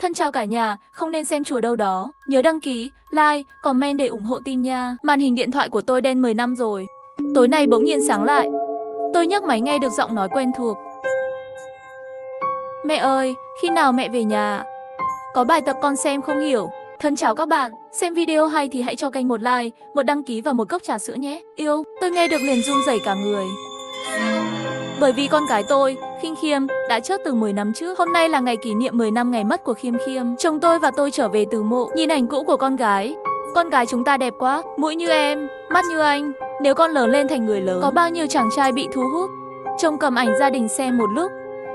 Thân chào cả nhà, không nên xem chùa đâu đó. Nhớ đăng ký, like, comment để ủng hộ team nha. Màn hình điện thoại của tôi đen 10 năm rồi. Tối nay bỗng nhiên sáng lại. Tôi nhấc máy nghe được giọng nói quen thuộc. Mẹ ơi, khi nào mẹ về nhà? Có bài tập con xem không hiểu. Thân chào các bạn, xem video hay thì hãy cho kênh một like, một đăng ký và một cốc trà sữa nhé. Yêu, tôi nghe được liền run rẩy cả người. Bởi vì con gái tôi, Khinh Khiêm, đã chết từ 10 năm trước. Hôm nay là ngày kỷ niệm 10 năm ngày mất của Khiêm Khiêm. Chồng tôi và tôi trở về từ mộ, nhìn ảnh cũ của con gái. Con gái chúng ta đẹp quá, mũi như em, mắt như anh. Nếu con lớn lên thành người lớn, có bao nhiêu chàng trai bị thu hút. Chồng cầm ảnh gia đình xem một lúc,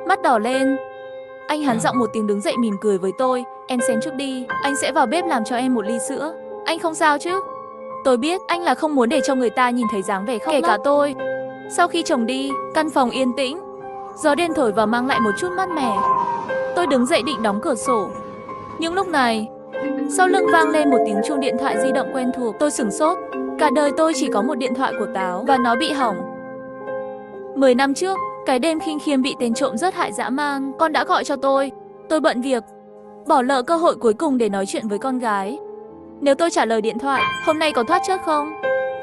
mắt đỏ lên. Anh hắn giọng một tiếng đứng dậy mỉm cười với tôi. Em xem trước đi, anh sẽ vào bếp làm cho em một ly sữa. Anh không sao chứ? Tôi biết anh là không muốn để cho người ta nhìn thấy dáng vẻ khóc lóc. Kể cả tôi. Sau khi chồng đi, căn phòng yên tĩnh. Gió đêm thổi vào mang lại một chút mát mẻ. Tôi đứng dậy định đóng cửa sổ. Nhưng lúc này, sau lưng vang lên một tiếng chuông điện thoại di động quen thuộc. Tôi sửng sốt. Cả đời tôi chỉ có một điện thoại của Táo và nó bị hỏng. 10 năm trước, cái đêm Khinh Khiêm bị tên trộm giết hại dã man, con đã gọi cho tôi. Tôi bận việc, bỏ lỡ cơ hội cuối cùng để nói chuyện với con gái. Nếu tôi trả lời điện thoại, hôm nay có thoát chết không?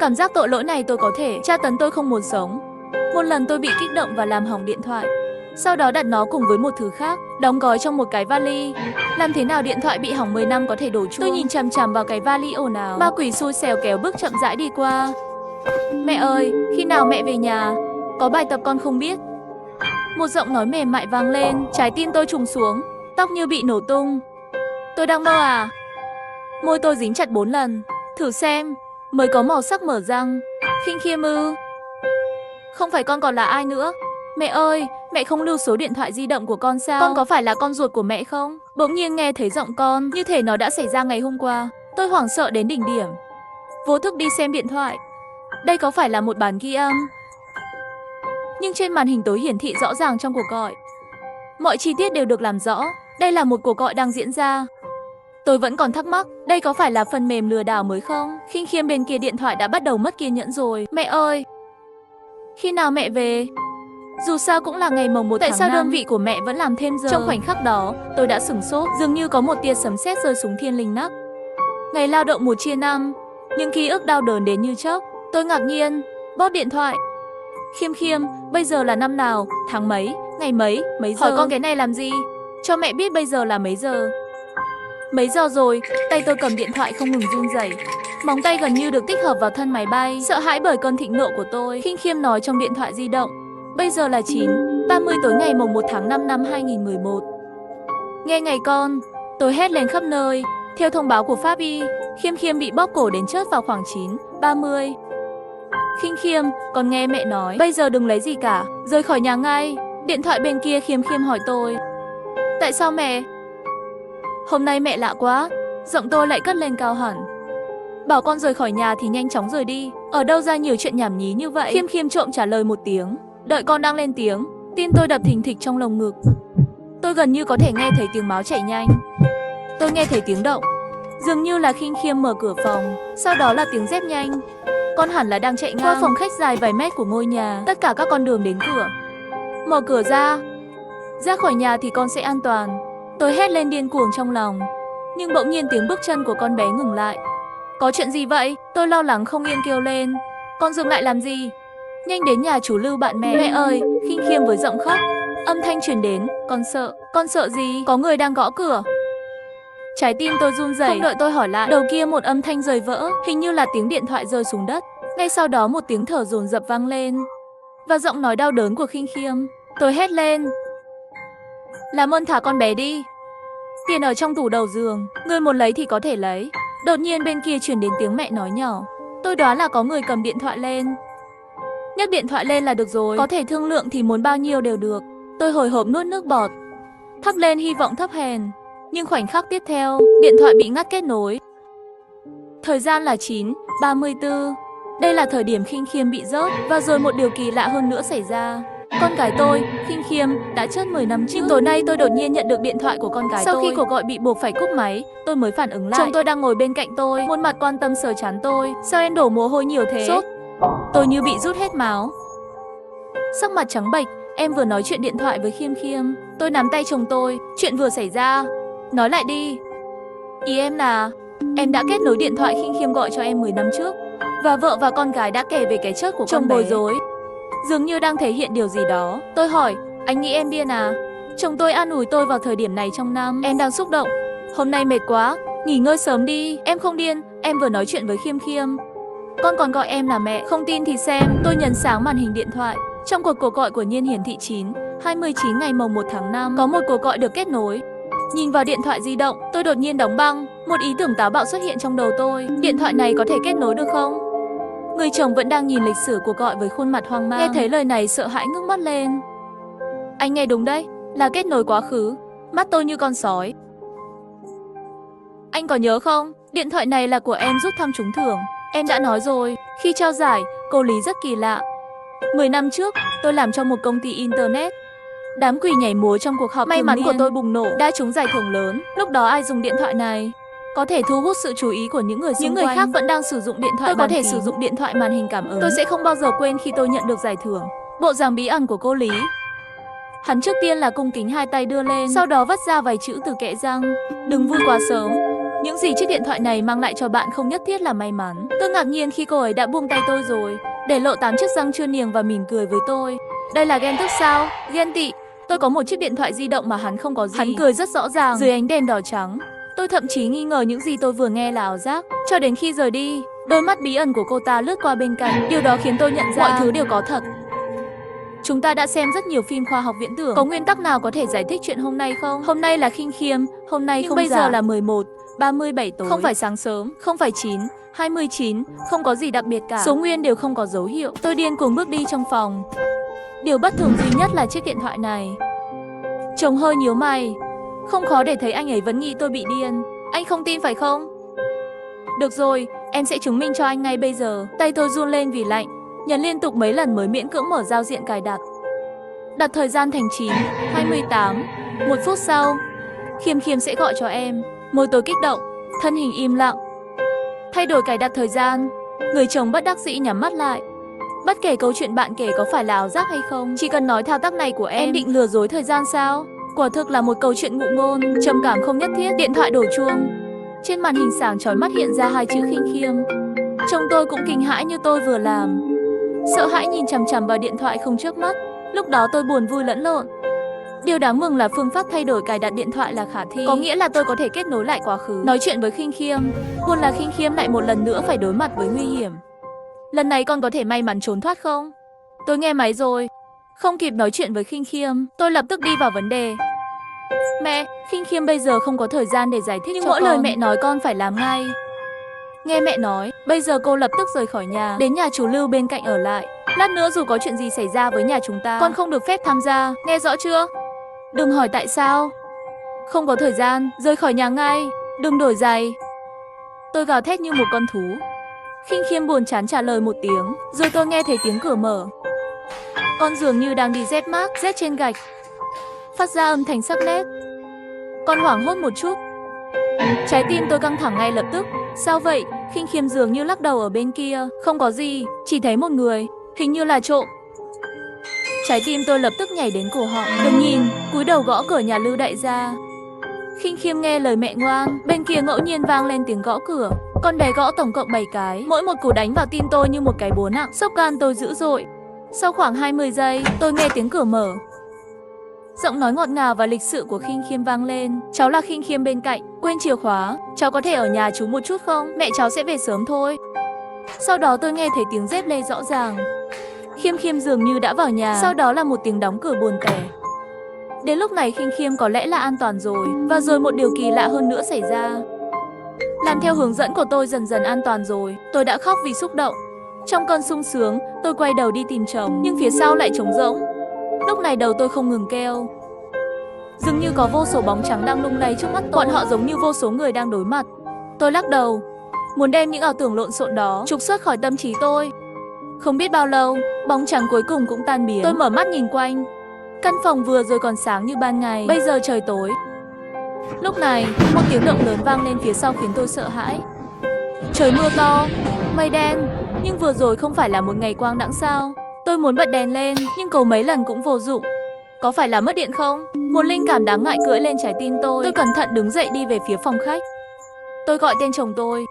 Cảm giác tội lỗi này tôi có thể tra tấn tôi không muốn sống. Một lần tôi bị kích động và làm hỏng điện thoại. Sau đó đặt nó cùng với một thứ khác, đóng gói trong một cái vali. Làm thế nào điện thoại bị hỏng 10 năm có thể đổ chuông? Tôi nhìn chằm chằm vào cái vali ồn ào. Ma quỷ xui xẻo kéo bước chậm rãi đi qua. Mẹ ơi, khi nào mẹ về nhà? Có bài tập con không biết. Một giọng nói mềm mại vang lên, trái tim tôi trùng xuống, tóc như bị nổ tung. Tôi đang mơ à? Môi tôi dính chặt 4 lần. Thử xem, mới có màu sắc mở răng. Khinh Khiêm ư? Không phải con còn là ai nữa? Mẹ ơi, mẹ không lưu số điện thoại di động của con sao? Con có phải là con ruột của mẹ không? Bỗng nhiên nghe thấy giọng con, như thể nó đã xảy ra ngày hôm qua. Tôi hoảng sợ đến đỉnh điểm. Vô thức đi xem điện thoại. Đây có phải là một bản ghi âm? Nhưng trên màn hình tối hiển thị rõ ràng trong cuộc gọi. Mọi chi tiết đều được làm rõ. Đây là một cuộc gọi đang diễn ra. Tôi vẫn còn thắc mắc, đây có phải là phần mềm lừa đảo mới không? Khinh Khiêm bên kia điện thoại đã bắt đầu mất kiên nhẫn rồi. Mẹ ơi, khi nào mẹ về? Dù sao cũng là ngày mồng 1 tháng 5. Tại sao đơn vị của mẹ vẫn làm thêm giờ? Trong khoảnh khắc đó, tôi đã sửng sốt, dường như có một tia sấm sét rơi xuống thiên linh nắc. Ngày lao động 1/5, những ký ức đau đớn đến như chớp. Tôi ngạc nhiên, bóp điện thoại. Khiêm Khiêm, bây giờ là năm nào, tháng mấy, ngày mấy, mấy giờ? Hỏi con cái này làm gì? Cho mẹ biết bây giờ là mấy giờ. Mấy giờ rồi, tay tôi cầm điện thoại không ngừng run rẩy. Móng tay gần như được tích hợp vào thân máy bay. Sợ hãi bởi cơn thịnh nộ của tôi, Khinh Khiêm nói trong điện thoại di động. Bây giờ là 9:30 tối ngày mồng 1 tháng 5 năm 2011. Nghe ngày con, tôi hét lên khắp nơi. Theo thông báo của Pháp Y, Khiêm Khiêm bị bóp cổ đến chết vào khoảng 9:30. Khinh Khiêm, con nghe mẹ nói, bây giờ đừng lấy gì cả, rời khỏi nhà ngay. Điện thoại bên kia Khiêm Khiêm hỏi tôi. Tại sao mẹ? Hôm nay mẹ lạ quá, giọng tôi lại cất lên cao hẳn. Bảo con rời khỏi nhà thì nhanh chóng rời đi. Ở đâu ra nhiều chuyện nhảm nhí như vậy? Khiêm Khiêm trộm trả lời một tiếng. Đợi con đang lên tiếng, tim tôi đập thình thịch trong lồng ngực. Tôi gần như có thể nghe thấy tiếng máu chảy nhanh. Tôi nghe thấy tiếng động, dường như là Khinh Khiêm mở cửa phòng. Sau đó là tiếng dép nhanh. Con hẳn là đang chạy ngang qua phòng khách dài vài mét của ngôi nhà. Tất cả các con đường đến cửa. Mở cửa ra. Ra khỏi nhà thì con sẽ an toàn. Tôi hét lên điên cuồng trong lòng. Nhưng bỗng nhiên tiếng bước chân của con bé ngừng lại. Có chuyện gì vậy? Tôi lo lắng không yên kêu lên. Con dừng lại làm gì? Nhanh đến nhà chú Lưu bạn mẹ. Mẹ ơi, Khinh Khiêm với giọng khóc. Âm thanh truyền đến. Con sợ gì? Có người đang gõ cửa. Trái tim tôi run rẩy. Không đợi tôi hỏi lại, đầu kia một âm thanh rời vỡ, hình như là tiếng điện thoại rơi xuống đất. Ngay sau đó một tiếng thở dồn dập vang lên và giọng nói đau đớn của Khinh Khiêm. Tôi hét lên. Làm ơn thả con bé đi. Tiền ở trong tủ đầu giường, người muốn lấy thì có thể lấy. Đột nhiên bên kia truyền đến tiếng mẹ nói nhỏ. Tôi đoán là có người cầm điện thoại lên. Nhấc điện thoại lên là được rồi, có thể thương lượng thì muốn bao nhiêu đều được. Tôi hồi hộp nuốt nước bọt, thắp lên hy vọng thấp hèn. Nhưng khoảnh khắc tiếp theo, điện thoại bị ngắt kết nối. Thời gian là 9:34. Đây là thời điểm Khinh Khiêm bị rớt. Và rồi một điều kỳ lạ hơn nữa xảy ra. Con gái tôi, Khinh Khiêm, đã chết 10 năm trước. Nhưng tối nay tôi đột nhiên nhận được điện thoại của con gái tôi. Sau khi cuộc gọi bị buộc phải cúp máy, tôi mới phản ứng lại. Chồng tôi đang ngồi bên cạnh tôi, khuôn mặt quan tâm sờ trán tôi. Sao em đổ mồ hôi nhiều thế? Sốt. Tôi như bị rút hết máu. Sắc mặt trắng bệch, em vừa nói chuyện điện thoại với Khiêm Khiêm. Tôi nắm tay chồng tôi, chuyện vừa xảy ra. Nói lại đi. Ý em là em đã kết nối điện thoại Khinh Khiêm gọi cho em 10 năm trước, và vợ và con gái đã kể về cái chết của chồng bối rối. Dường như đang thể hiện điều gì đó. Tôi hỏi, anh nghĩ em điên à? Chồng tôi an ủi tôi vào thời điểm này trong năm. Em đang xúc động. Hôm nay mệt quá, nghỉ ngơi sớm đi. Em không điên, em vừa nói chuyện với Khiêm Khiêm. Con còn gọi em là mẹ, không tin thì xem. Tôi nhấn sáng màn hình điện thoại. Trong cuộc gọi của Nhiên hiển thị 9:29 ngày mồng 1 tháng 5, có một cuộc gọi được kết nối. Nhìn vào điện thoại di động, tôi đột nhiên đóng băng. Một ý tưởng táo bạo xuất hiện trong đầu tôi. Điện thoại này có thể kết nối được không? Người chồng vẫn đang nhìn lịch sử cuộc gọi với khuôn mặt hoang mang. Nghe thấy lời này sợ hãi ngước mắt lên. Anh nghe đúng đấy, là kết nối quá khứ. Mắt tôi như con sói. Anh có nhớ không? Điện thoại này là của em rút thăm trúng thưởng. Em đã nói rồi, khi trao giải, cô Lý rất kỳ lạ. 10 năm trước, tôi làm cho một công ty internet. Đám quỷ nhảy múa trong cuộc họp may mắn của tôi bùng nổ, đã trúng giải thưởng lớn. Lúc đó ai dùng điện thoại này có thể thu hút sự chú ý của những người xung quanh. Những người khác vẫn đang sử dụng điện thoại. Tôi có thể sử dụng điện thoại màn hình cảm ứng. Tôi sẽ không bao giờ quên khi tôi nhận được giải thưởng. Bộ dáng bí ẩn của cô Lý. Hắn trước tiên là cung kính hai tay đưa lên, sau đó vắt ra vài chữ từ kẽ răng. Đừng vui quá sớm. Những gì chiếc điện thoại này mang lại cho bạn không nhất thiết là may mắn. Tôi ngạc nhiên khi cô ấy đã buông tay tôi rồi, để lộ 8 chiếc răng chưa niềng và mỉm cười với tôi. Đây là ghen tức sao? Ghen tị. Tôi có một chiếc điện thoại di động mà hắn không có gì. Hắn cười rất rõ ràng dưới ánh đèn đỏ trắng. Tôi thậm chí nghi ngờ những gì tôi vừa nghe là ảo giác. Cho đến khi rời đi, đôi mắt bí ẩn của cô ta lướt qua bên cạnh. Điều đó khiến tôi nhận ra mọi thứ đều có thật. Chúng ta đã xem rất nhiều phim khoa học viễn tưởng. Có nguyên tắc nào có thể giải thích chuyện hôm nay không? Hôm nay là Khinh Khiêm, hôm nay không bây giờ là 11:37 tối. Không phải sáng sớm, không phải 9:29, không có gì đặc biệt cả. Số nguyên đều không có dấu hiệu. Tôi điên cuồng bước đi trong phòng. Điều bất thường duy nhất là chiếc điện thoại này. Chồng hơi nhíu mày. Không khó để thấy anh ấy vẫn nghĩ tôi bị điên. Anh không tin phải không? Được rồi, em sẽ chứng minh cho anh ngay bây giờ. Tay tôi run lên vì lạnh. Nhấn liên tục mấy lần mới miễn cưỡng mở giao diện cài đặt. Đặt thời gian thành 9:28. 1 phút sau, Khiêm Khiêm sẽ gọi cho em. Môi tôi kích động, thân hình im lặng. Thay đổi cài đặt thời gian. Người chồng bất đắc dĩ nhắm mắt lại. Bất kể câu chuyện bạn kể có phải là ảo giác hay không, chỉ cần nói thao tác này của em định lừa dối thời gian sao? Quả thực là một câu chuyện ngụ ngôn, trầm cảm không nhất thiết. Điện thoại đổ chuông. Trên màn hình sáng chói mắt hiện ra 2 chữ Khinh Khiêm. Chồng tôi cũng kinh hãi như tôi vừa làm. Sợ hãi nhìn chằm chằm vào điện thoại không chớp mắt. Lúc đó tôi buồn vui lẫn lộn. Điều đáng mừng là phương pháp thay đổi cài đặt điện thoại là khả thi. Có nghĩa là tôi có thể kết nối lại quá khứ, nói chuyện với Khinh Khiêm. Buồn là Khinh Khiêm lại một lần nữa phải đối mặt với nguy hiểm. Lần này con có thể may mắn trốn thoát không? Tôi nghe máy rồi. Không kịp nói chuyện với Khinh Khiêm, tôi lập tức đi vào vấn đề. Mẹ, Khinh Khiêm bây giờ không có thời gian để giải thích nhưng cho mỗi con. Lời mẹ nói con phải làm ngay. Nghe mẹ nói, bây giờ cô lập tức rời khỏi nhà, đến nhà chú Lưu bên cạnh ở lại. Lát nữa dù có chuyện gì xảy ra với nhà chúng ta, con không được phép tham gia, nghe rõ chưa? Đừng hỏi tại sao. Không có thời gian, rời khỏi nhà ngay, đừng đổi giày. Tôi gào thét như một con thú. Khinh Khiêm buồn chán trả lời một tiếng, rồi tôi nghe thấy tiếng cửa mở. Con dường như đang đi dép mác, dép trên gạch, phát ra âm thanh sắc nét. Con hoảng hốt một chút. Trái tim tôi căng thẳng ngay lập tức. Sao vậy? Khinh Khiêm dường như lắc đầu ở bên kia. Không có gì, chỉ thấy một người, hình như là trộm. Trái tim tôi lập tức nhảy đến cổ họng. Đừng nhìn, cúi đầu gõ cửa nhà Lưu đại gia. Khinh Khiêm nghe lời mẹ ngoan. Bên kia ngẫu nhiên vang lên tiếng gõ cửa. Con bé gõ tổng cộng 7 cái, mỗi một cú đánh vào tim tôi như một cái búa nặng. Sốc gan tôi dữ dội. Sau khoảng 20 giây, tôi nghe tiếng cửa mở. Giọng nói ngọt ngào và lịch sự của Khinh Khiêm vang lên. Cháu là Khinh Khiêm bên cạnh, quên chìa khóa. Cháu có thể ở nhà chú một chút không? Mẹ cháu sẽ về sớm thôi. Sau đó tôi nghe thấy tiếng dép lê rõ ràng. Khiêm Khiêm dường như đã vào nhà. Sau đó là một tiếng đóng cửa buồn tẻ. Đến lúc này Khinh Khiêm có lẽ là an toàn rồi. Và rồi một điều kỳ lạ hơn nữa xảy ra. Làm theo hướng dẫn của tôi dần dần an toàn rồi. Tôi đã khóc vì xúc động. Trong cơn sung sướng, tôi quay đầu đi tìm chồng, nhưng phía sau lại trống rỗng. Lúc này đầu tôi không ngừng kêu. Dường như có vô số bóng trắng đang lung lay trước mắt tôi. Bọn họ giống như vô số người đang đối mặt. Tôi lắc đầu, muốn đem những ảo tưởng lộn xộn đó trục xuất khỏi tâm trí tôi. Không biết bao lâu, bóng trắng cuối cùng cũng tan biến. Tôi mở mắt nhìn quanh. Căn phòng vừa rồi còn sáng như ban ngày, bây giờ trời tối. Lúc này, một tiếng động lớn vang lên phía sau khiến tôi sợ hãi. Trời mưa to, mây đen, nhưng vừa rồi không phải là một ngày quang đãng sao? Tôi muốn bật đèn lên, nhưng cầu mấy lần cũng vô dụng. Có phải là mất điện không? Một linh cảm đáng ngại cưỡi lên trái tim tôi. Tôi cẩn thận đứng dậy đi về phía phòng khách. Tôi gọi tên chồng tôi.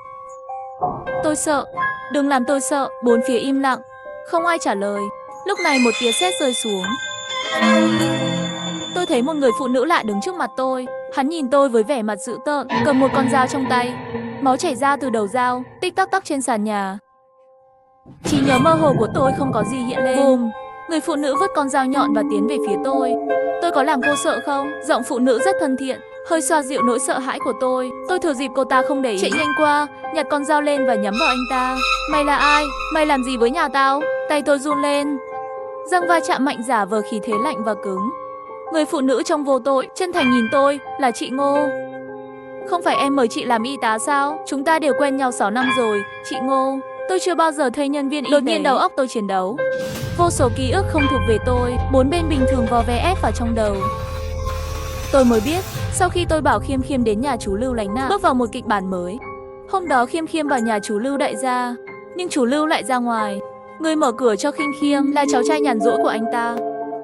Tôi sợ. Đừng làm tôi sợ. Bốn phía im lặng. Không ai trả lời. Lúc này một tia sét rơi xuống. Tôi thấy một người phụ nữ lạ đứng trước mặt tôi. Hắn nhìn tôi với vẻ mặt dữ tợn, cầm một con dao trong tay. Máu chảy ra từ đầu dao, tích tắc tắc trên sàn nhà. Trí nhớ mơ hồ của tôi không có gì hiện lên. Bùm, người phụ nữ vứt con dao nhọn và tiến về phía tôi. Tôi có làm cô sợ không? Giọng phụ nữ rất thân thiện, hơi xoa dịu nỗi sợ hãi của tôi. Tôi thừa dịp cô ta không để ý, chạy nhanh qua, nhặt con dao lên và nhắm vào anh ta. Mày là ai? Mày làm gì với nhà tao? Tay tôi run lên. Răng va chạm mạnh giả vờ khí thế lạnh và cứng. Người phụ nữ trông vô tội, chân thành nhìn tôi, là chị Ngô. Không phải em mời chị làm y tá sao? Chúng ta đều quen nhau 6 năm rồi, chị Ngô. Tôi chưa bao giờ thuê nhân viên y tế. Đột nhiên đầu óc tôi chiến đấu. Vô số ký ức không thuộc về tôi, bốn bên bình thường vò vẽ ép vào trong đầu. Tôi mới biết, sau khi tôi bảo Khiêm Khiêm đến nhà chú Lưu lánh nạn, bước vào một kịch bản mới. Hôm đó Khiêm Khiêm vào nhà chú Lưu đại gia, nhưng chú Lưu lại ra ngoài. Người mở cửa cho Khiêm Khiêm là cháu trai nhàn rỗi của anh ta.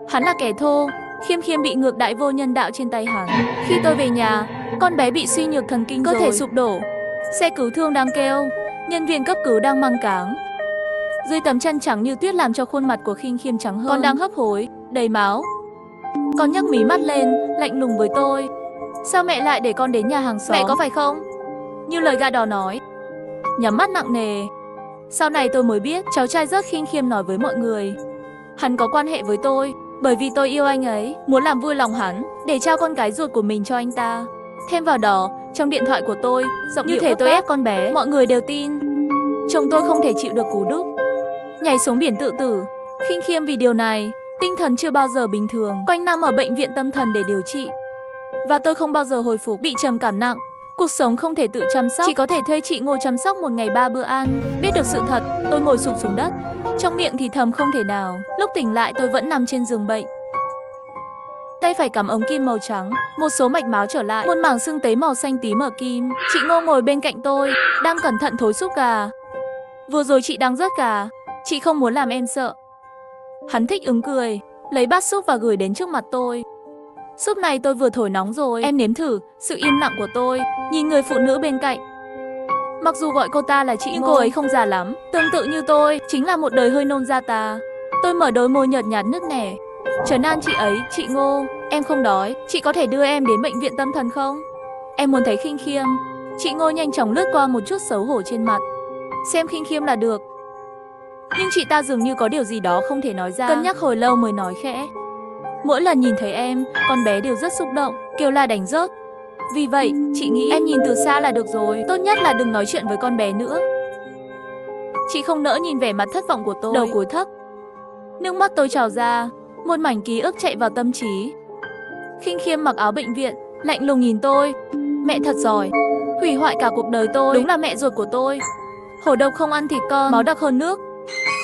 Hắn là kẻ thô. Khiêm Khiêm bị ngược đãi vô nhân đạo trên tay hắn. Khi tôi về nhà, con bé bị suy nhược thần kinh cơ thể sụp đổ. Xe cứu thương đang kêu, nhân viên cấp cứu đang mang cáng. Dưới tấm chăn trắng như tuyết làm cho khuôn mặt của Khiêm Khiêm trắng hơn. Con đang hấp hối, đầy máu. Con nhấc mí mắt lên, lạnh lùng với tôi. Sao mẹ lại để con đến nhà hàng xóm? Mẹ có phải không? Như lời gà đỏ nói. Nhắm mắt nặng nề. Sau này tôi mới biết cháu trai rất Khiêm Khiêm nói với mọi người. Hắn có quan hệ với tôi. Bởi vì tôi yêu anh ấy, muốn làm vui lòng hắn, để trao con gái ruột của mình cho anh ta. Thêm vào đó, trong điện thoại của tôi, giọng như thể tôi ép con bé, mọi người đều tin. Chồng tôi không thể chịu được cú đúc, nhảy xuống biển tự tử. Khiêm Khiêm vì điều này, tinh thần chưa bao giờ bình thường, quanh năm ở bệnh viện tâm thần để điều trị. Và tôi không bao giờ hồi phục, bị trầm cảm nặng. Cuộc sống không thể tự chăm sóc, chỉ có thể thuê chị Ngô chăm sóc một ngày 3 bữa ăn. Biết được sự thật, tôi ngồi sụp xuống đất. Trong miệng thì thầm không thể nào. Lúc tỉnh lại tôi vẫn nằm trên giường bệnh. Tay phải cắm ống kim màu trắng, một số mạch máu trở lại, một mảng xương tấy màu xanh tím ở kim. Chị Ngô ngồi bên cạnh tôi, đang cẩn thận thối xúc gà. Vừa rồi chị đang rớt gà, chị không muốn làm em sợ. Hắn thích ứng cười, lấy bát súp và gửi đến trước mặt tôi. Súp này tôi vừa thổi nóng rồi, em nếm thử. Sự im lặng của tôi, nhìn người phụ nữ bên cạnh. Mặc dù gọi cô ta là chị nhưng cô ấy không già lắm, tương tự như tôi, chính là một đời hơi nôn da tà. Tôi mở đôi môi nhợt nhạt nứt nẻ. Trấn an chị ấy, chị Ngô, em không đói, chị có thể đưa em đến bệnh viện tâm thần không? Em muốn thấy Khiêm Khiêm. Chị Ngô nhanh chóng lướt qua một chút xấu hổ trên mặt. Xem Khiêm Khiêm là được. Nhưng chị ta dường như có điều gì đó không thể nói ra. Cân nhắc hồi lâu mới nói khẽ. Mỗi lần nhìn thấy em, con bé đều rất xúc động, kêu la đánh rớt. Vì vậy, chị nghĩ em nhìn từ xa là được rồi, tốt nhất là đừng nói chuyện với con bé nữa. Chị không nỡ nhìn vẻ mặt thất vọng của tôi, đầu cúi thấp. Nước mắt tôi trào ra, một mảnh ký ức chạy vào tâm trí. Khiêm Khiêm mặc áo bệnh viện, lạnh lùng nhìn tôi. Mẹ thật giỏi, hủy hoại cả cuộc đời tôi, đúng là mẹ ruột của tôi. Hổ độc không ăn thịt con, máu đặc hơn nước.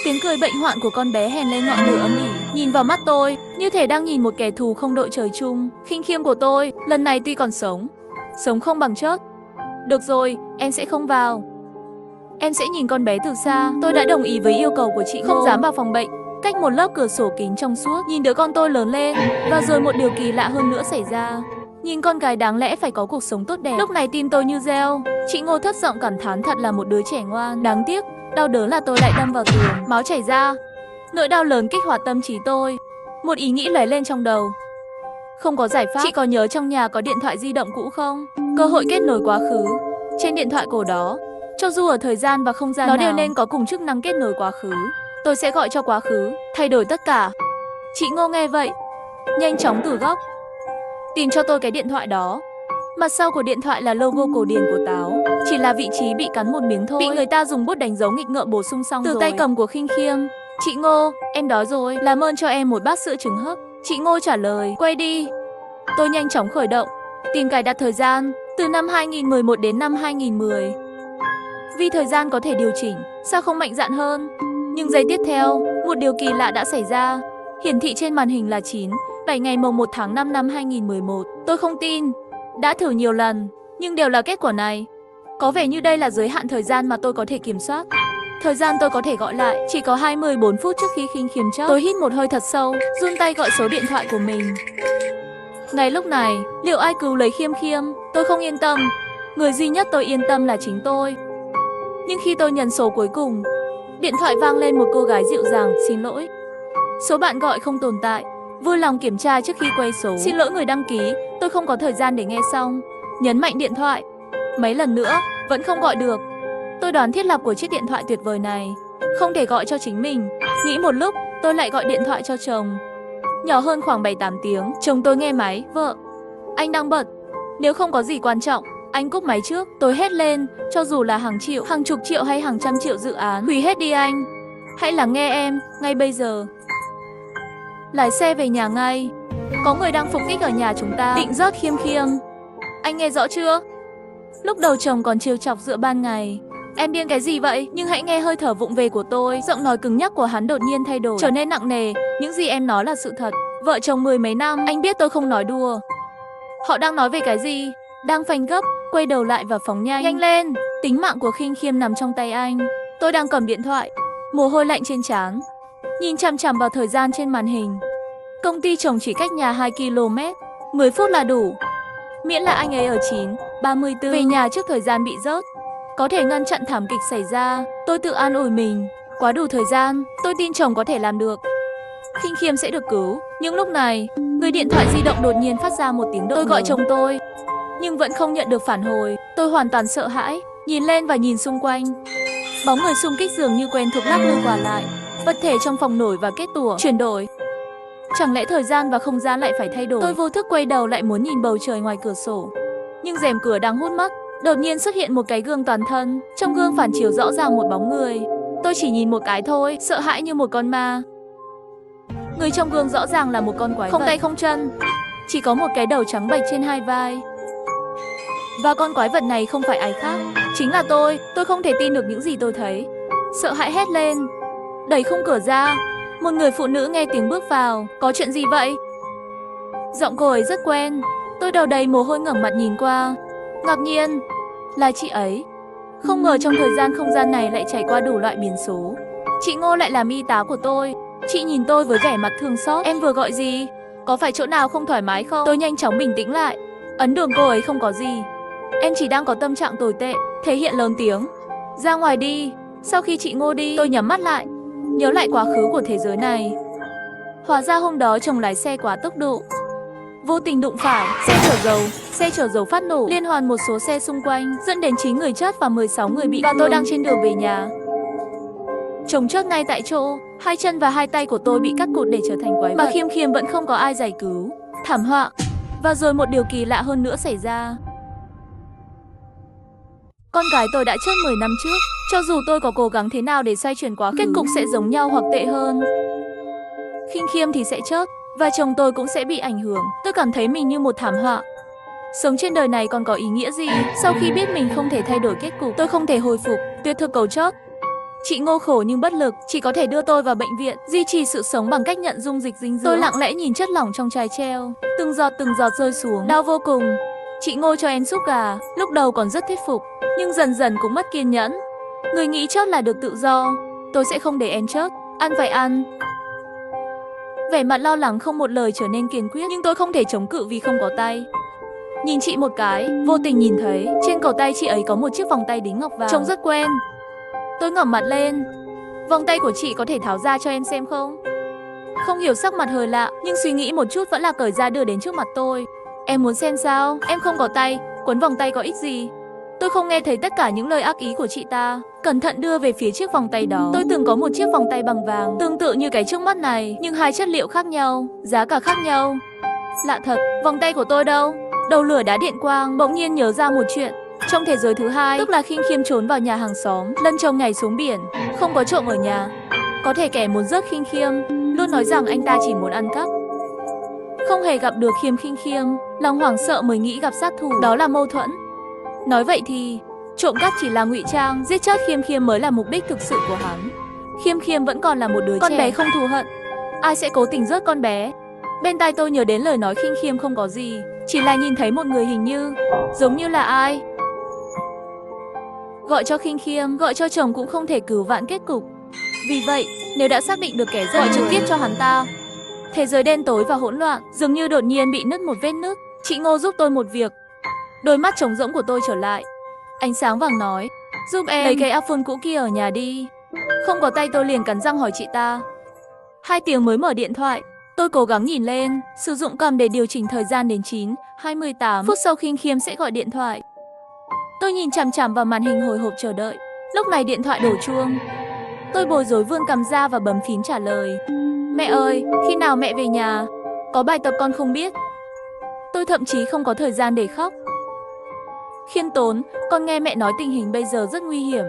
Tiếng cười bệnh hoạn của con bé hèn lên ngọn lửa âm ỉ, nhìn vào mắt tôi, như thể đang nhìn một kẻ thù không đội trời chung. Khiêm Khiêm của tôi, lần này tuy còn sống không bằng chết. Được rồi, em sẽ không vào. Em sẽ nhìn con bé từ xa. Tôi đã đồng ý với yêu cầu của chị Ngô, không dám vào phòng bệnh. Cách một lớp cửa sổ kính trong suốt, nhìn đứa con tôi lớn lên. Và rồi một điều kỳ lạ hơn nữa xảy ra. Nhìn con gái đáng lẽ phải có cuộc sống tốt đẹp, lúc này tim tôi như reo. Chị Ngô thất giọng cảm thán thật là một đứa trẻ ngoan. Đáng tiếc, đau đớn là tôi lại đâm vào tường, máu chảy ra. Nỗi đau lớn kích hoạt tâm trí tôi. Một ý nghĩ lóe lên trong đầu. Không có giải pháp. Chị có nhớ trong nhà có điện thoại di động cũ không? Cơ hội kết nối quá khứ. Trên điện thoại cổ đó, cho dù ở thời gian và không gian nó đều nên có cùng chức năng kết nối quá khứ. Tôi sẽ gọi cho quá khứ, thay đổi tất cả. Chị Ngô nghe vậy, nhanh chóng từ góc tìm cho tôi cái điện thoại đó. Mặt sau của điện thoại là logo cổ điển của táo, chỉ là vị trí bị cắn một miếng thôi, bị người ta dùng bút đánh dấu nghịch ngợm bổ sung xong từ rồi. Tay cầm của Khiêm Khiêm. Chị Ngô, em đói rồi, làm ơn cho em một bát sữa trứng hấp. Chị Ngô trả lời, quay đi. Tôi nhanh chóng khởi động, tìm cài đặt thời gian, từ năm 2011 đến năm 2010. Vì thời gian có thể điều chỉnh, sao không mạnh dạn hơn? Nhưng giây tiếp theo, một điều kỳ lạ đã xảy ra. Hiển thị trên màn hình là 7 ngày mồng 1 tháng 5 năm 2011. Tôi không tin. Đã thử nhiều lần, nhưng đều là kết quả này. Có vẻ như đây là giới hạn thời gian mà tôi có thể kiểm soát. Thời gian tôi có thể gọi lại chỉ có 24 phút trước khi Khinh Khiêm chớp. Tôi hít một hơi thật sâu, run tay gọi số điện thoại của mình. Ngay lúc này, liệu ai cứu lấy Khiêm Khiêm? Tôi không yên tâm. Người duy nhất tôi yên tâm là chính tôi. Nhưng khi tôi nhấn số cuối cùng, điện thoại vang lên một cô gái dịu dàng, xin lỗi. Số bạn gọi không tồn tại. Vui lòng kiểm tra trước khi quay số. Xin lỗi người đăng ký, tôi không có thời gian để nghe xong. Nhấn mạnh điện thoại. Mấy lần nữa, vẫn không gọi được. Tôi đoán thiết lập của chiếc điện thoại tuyệt vời này không thể gọi cho chính mình. Nghĩ một lúc, tôi lại gọi điện thoại cho chồng. Nhỏ hơn khoảng 7-8 tiếng, chồng tôi nghe máy. Vợ, anh đang bận. Nếu không có gì quan trọng, anh cúp máy trước. Tôi hét lên, cho dù là hàng triệu, hàng chục triệu hay hàng trăm triệu dự án, hủy hết đi anh. Hãy lắng nghe em, ngay bây giờ. Lái xe về nhà ngay. Có người đang phục kích ở nhà chúng ta, định rót Khiêm Khiêm. Anh nghe rõ chưa? Lúc đầu chồng còn trêu chọc giữa ban ngày. Em điên cái gì vậy? Nhưng hãy nghe hơi thở vụng về của tôi. Giọng nói cứng nhắc của hắn đột nhiên thay đổi, trở nên nặng nề. Những gì em nói là sự thật. Vợ chồng 10 mấy năm, anh biết tôi không nói đùa. Họ đang nói về cái gì? Đang phanh gấp, quay đầu lại và phóng nhanh. Nhanh lên! Tính mạng của Khinh Khiêm nằm trong tay anh. Tôi đang cầm điện thoại, mồ hôi lạnh trên trán, nhìn chằm chằm vào thời gian trên màn hình. Công ty chồng chỉ cách nhà 2 km, 10 phút là đủ. Miễn là anh ấy ở 9:34 về nhà trước thời gian bị rớt, có thể ngăn chặn thảm kịch xảy ra. Tôi tự an ủi mình, quá đủ thời gian, tôi tin chồng có thể làm được. Khinh Khiêm sẽ được cứu. Nhưng lúc này, người điện thoại di động đột nhiên phát ra một tiếng động. Tôi gọi chồng tôi, nhưng vẫn không nhận được phản hồi. Tôi hoàn toàn sợ hãi, nhìn lên và nhìn xung quanh. Bóng người xung kích dường như quen thuộc lắc lư qua lại. Vật thể trong phòng nổi và kết tủa, chuyển đổi. Chẳng lẽ thời gian và không gian lại phải thay đổi? Tôi vô thức quay đầu lại muốn nhìn bầu trời ngoài cửa sổ. Nhưng rèm cửa đang hút mất. Đột nhiên xuất hiện một cái gương toàn thân. Trong gương phản chiếu rõ ràng một bóng người. Tôi chỉ nhìn một cái thôi, sợ hãi như một con ma. Người trong gương rõ ràng là một con quái vật, không tay không chân, chỉ có một cái đầu trắng bệch trên hai vai. Và con quái vật này không phải ai khác, chính là tôi. Tôi không thể tin được những gì tôi thấy. Sợ hãi hét lên, đẩy khung cửa ra. Một người phụ nữ nghe tiếng bước vào. Có chuyện gì vậy? Giọng cô ấy rất quen. Tôi đầu đầy mồ hôi ngẩng mặt nhìn qua. Ngạc nhiên, là chị ấy. Không ngờ trong thời gian không gian này lại trải qua đủ loại biến số. Chị Ngô lại làm y tá của tôi. Chị nhìn tôi với vẻ mặt thương xót. Em vừa gọi gì? Có phải chỗ nào không thoải mái không? Tôi nhanh chóng bình tĩnh lại. Ấn đường cô ấy không có gì. Em chỉ đang có tâm trạng tồi tệ. Thể hiện lớn tiếng. Ra ngoài đi. Sau khi chị Ngô đi, tôi nhắm mắt lại, nhớ lại quá khứ của thế giới này. Hóa ra hôm đó chồng lái xe quá tốc độ, vô tình đụng phải xe chở dầu phát nổ, liên hoàn một số xe xung quanh, dẫn đến 9 người chết và 16 người bị thương. Và tôi đang trên đường về nhà. Chồng chết ngay tại chỗ, hai chân và hai tay của tôi bị cắt cụt để trở thành quái vật. Mà Khiêm Khiêm vẫn không có ai giải cứu. Thảm họa. Và rồi một điều kỳ lạ hơn nữa xảy ra. Con gái tôi đã chết 10 năm trước. Cho dù tôi có cố gắng thế nào để xoay chuyển quá khứ, kết cục sẽ giống nhau hoặc tệ hơn. Khinh Khiêm thì sẽ chết, và chồng tôi cũng sẽ bị ảnh hưởng. Tôi cảm thấy mình như một thảm họa. Sống trên đời này còn có ý nghĩa gì? Sau khi biết mình không thể thay đổi kết cục, tôi không thể hồi phục, tuyệt thực cầu chết. Chị Ngô khổ nhưng bất lực, chỉ có thể đưa tôi vào bệnh viện, duy trì sự sống bằng cách nhận dung dịch dinh dưỡng. Tôi lặng lẽ nhìn chất lỏng trong chai treo, từng giọt rơi xuống, đau vô cùng. Chị Ngô cho em súp gà, lúc đầu còn rất thuyết phục, nhưng dần dần cũng mất kiên nhẫn. Người nghĩ chết là được tự do, tôi sẽ không để em chết, ăn phải ăn. Vẻ mặt lo lắng không một lời trở nên kiên quyết, nhưng tôi không thể chống cự vì không có tay. Nhìn chị một cái, vô tình nhìn thấy trên cổ tay chị ấy có một chiếc vòng tay đính ngọc vàng, trông rất quen. Tôi ngẩng mặt lên. Vòng tay của chị có thể tháo ra cho em xem không? Không hiểu sắc mặt hơi lạ, nhưng suy nghĩ một chút vẫn là cởi ra đưa đến trước mặt tôi. Em muốn xem sao? Em không có tay, quấn vòng tay có ích gì? Tôi không nghe thấy tất cả những lời ác ý của chị ta. Cẩn thận đưa về phía chiếc vòng tay đó. Tôi từng có một chiếc vòng tay bằng vàng, tương tự như cái trước mắt này, nhưng hai chất liệu khác nhau, giá cả khác nhau. Lạ thật, vòng tay của tôi đâu? Đầu lửa đá điện quang, bỗng nhiên nhớ ra một chuyện. Trong thế giới thứ hai, tức là Khinh Khiêm trốn vào nhà hàng xóm, lân chồng nhảy xuống biển, không có trộm ở nhà. Có thể kẻ muốn rớt Khinh Khiêm luôn nói rằng anh ta chỉ muốn ăn cắp. Không hề gặp được Khinh Khiêm, lòng hoảng sợ mới nghĩ gặp sát thủ, đó là mâu thuẫn. Nói vậy thì trộm cắp chỉ là ngụy trang, giết chết Khiêm Khiêm mới là mục đích thực sự của hắn. Khiêm Khiêm vẫn còn là một đứa trẻ, con bé không thù hận. Ai sẽ cố tình rớt con bé? Bên tai tôi nhớ đến lời nói Khinh Khiêm không có gì, chỉ là nhìn thấy một người hình như, giống như là ai. gọi cho Khinh Khiêm, gọi cho chồng cũng không thể cứu vãn kết cục. Vì vậy, nếu đã xác định được kẻ giết, gọi trực tiếp cho hắn ta. Thế giới đen tối và hỗn loạn, dường như đột nhiên bị nứt một vết nứt. Chị Ngô giúp tôi một việc. Đôi mắt trống rỗng của tôi trở lại. Ánh sáng vàng nói, giúp em lấy cái iPhone cũ kia ở nhà đi. Không có tay tôi liền cắn răng hỏi chị ta. 2 tiếng mới mở điện thoại. Tôi cố gắng nhìn lên, sử dụng cầm để điều chỉnh thời gian đến 9:28 phút sau Khinh Khiêm sẽ gọi điện thoại. Tôi nhìn chằm chằm vào màn hình hồi hộp chờ đợi. Lúc này điện thoại đổ chuông. Tôi bối rối vươn cằm ra và bấm phím trả lời. Mẹ ơi, khi nào mẹ về nhà? Có bài tập con không biết. Tôi thậm chí không có thời gian để khóc. Khiêm tốn, con nghe mẹ nói tình hình bây giờ rất nguy hiểm.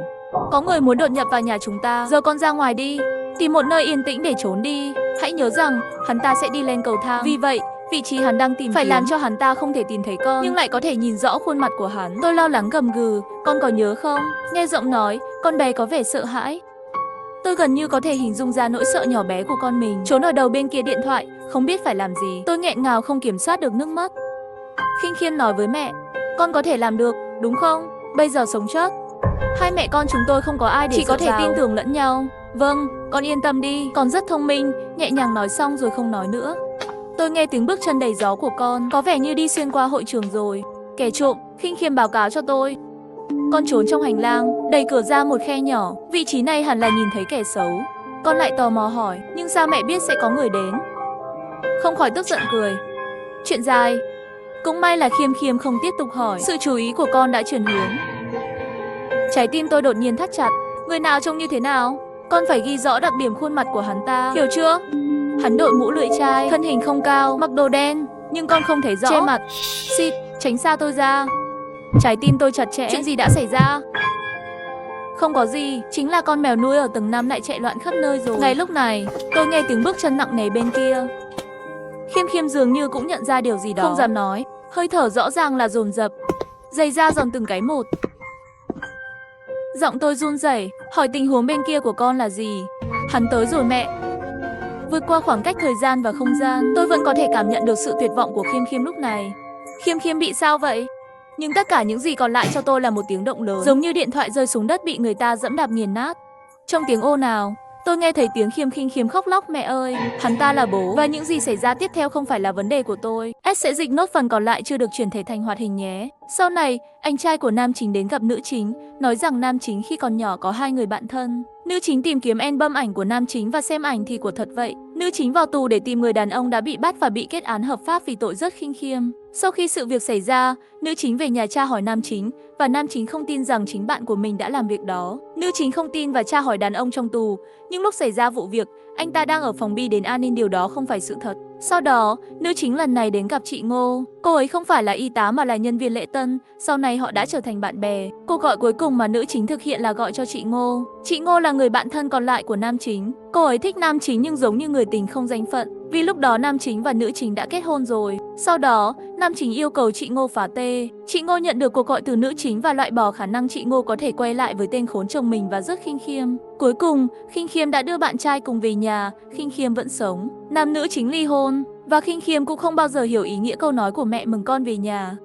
Có người muốn đột nhập vào nhà chúng ta. Giờ con ra ngoài đi, tìm một nơi yên tĩnh để trốn đi. Hãy nhớ rằng, hắn ta sẽ đi lên cầu thang. Vì vậy, vị trí hắn đang tìm phải làm cho hắn ta không thể tìm thấy con, nhưng lại có thể nhìn rõ khuôn mặt của hắn. Tôi lo lắng gầm gừ, con có nhớ không? Nghe giọng nói, con bé có vẻ sợ hãi. Tôi gần như có thể hình dung ra nỗi sợ nhỏ bé của con mình, trốn ở đầu bên kia điện thoại, không biết phải làm gì. Tôi nghẹn ngào không kiểm soát được nước mắt. Khinh Khiêm nói với mẹ, con có thể làm được, đúng không? Bây giờ sống chắc. Hai mẹ con chúng tôi không có ai để chỉ có thể tin tưởng lẫn nhau. Vâng, con yên tâm đi, con rất thông minh, nhẹ nhàng nói xong rồi không nói nữa. Tôi nghe tiếng bước chân đầy gió của con, có vẻ như đi xuyên qua hội trường rồi. Kẻ trộm, Khinh Khiêm báo cáo cho tôi. Con trốn trong hành lang, đẩy cửa ra một khe nhỏ, vị trí này hẳn là nhìn thấy kẻ xấu. Con lại tò mò hỏi, nhưng sao mẹ biết sẽ có người đến? Không khỏi tức giận cười. Chuyện dài. Cũng may là Khiêm Khiêm không tiếp tục hỏi, sự chú ý của con đã chuyển hướng. Trái tim tôi đột nhiên thắt chặt. Người nào trông như thế nào? Con phải ghi rõ đặc điểm khuôn mặt của hắn ta, hiểu chưa? Hắn đội mũ lưỡi chai, thân hình không cao, mặc đồ đen, nhưng con không thấy rõ. Che mặt. Xịt, tránh xa tôi ra. Trái tim tôi chặt chẽ. Chuyện gì đã xảy ra? Không có gì, chính là con mèo nuôi ở tầng 5 lại chạy loạn khắp nơi rồi. Ngay lúc này, tôi nghe tiếng bước chân nặng nề bên kia. Khiêm Khiêm dường như cũng nhận ra điều gì đó, không dám nói, hơi thở rõ ràng là dồn dập, giày da giòn từng cái một. Giọng tôi run rẩy, hỏi tình huống bên kia của con là gì? Hắn tới rồi mẹ. Vượt qua khoảng cách thời gian và không gian, tôi vẫn có thể cảm nhận được sự tuyệt vọng của Khiêm Khiêm lúc này. Khiêm Khiêm bị sao vậy? Nhưng tất cả những gì còn lại cho tôi là một tiếng động lớn, giống như điện thoại rơi xuống đất bị người ta dẫm đạp nghiền nát. Trong tiếng ồn ào, tôi nghe thấy tiếng Khinh Khiêm khóc lóc, mẹ ơi, hắn ta là bố, và những gì xảy ra tiếp theo không phải là vấn đề của tôi. S sẽ dịch nốt phần còn lại chưa được chuyển thể thành hoạt hình nhé. Sau này, anh trai của nam chính đến gặp nữ chính, nói rằng nam chính khi còn nhỏ có 2 người bạn thân. Nữ chính tìm kiếm album ảnh của nam chính và xem ảnh thì của thật vậy. Nữ chính vào tù để tìm người đàn ông đã bị bắt và bị kết án hợp pháp vì tội giết Khinh Khiêm. Sau khi sự việc xảy ra, nữ chính về nhà tra hỏi nam chính, và nam chính không tin rằng chính bạn của mình đã làm việc đó. Nữ chính không tin và tra hỏi đàn ông trong tù, nhưng lúc xảy ra vụ việc, anh ta đang ở phòng bi đến an ninh, điều đó không phải sự thật. Sau đó, nữ chính lần này đến gặp chị Ngô. Cô ấy không phải là y tá mà là nhân viên lễ tân, sau này họ đã trở thành bạn bè. Cuộc gọi cuối cùng mà nữ chính thực hiện là gọi cho chị Ngô. Chị Ngô là người bạn thân còn lại của nam chính. Cô ấy thích nam chính nhưng giống như người tình không danh phận, vì lúc đó nam chính và nữ chính đã kết hôn rồi. Sau đó, nam chính yêu cầu chị Ngô phá tê. Chị Ngô nhận được cuộc gọi từ nữ chính và loại bỏ khả năng chị Ngô có thể quay lại với tên khốn chồng mình và giết Khinh Khiêm. Cuối cùng, Khinh Khiêm đã đưa bạn trai cùng về nhà, Khinh Khiêm vẫn sống. Nam nữ chính ly hôn, và Khinh Khiêm cũng không bao giờ hiểu ý nghĩa câu nói của mẹ mừng con về nhà.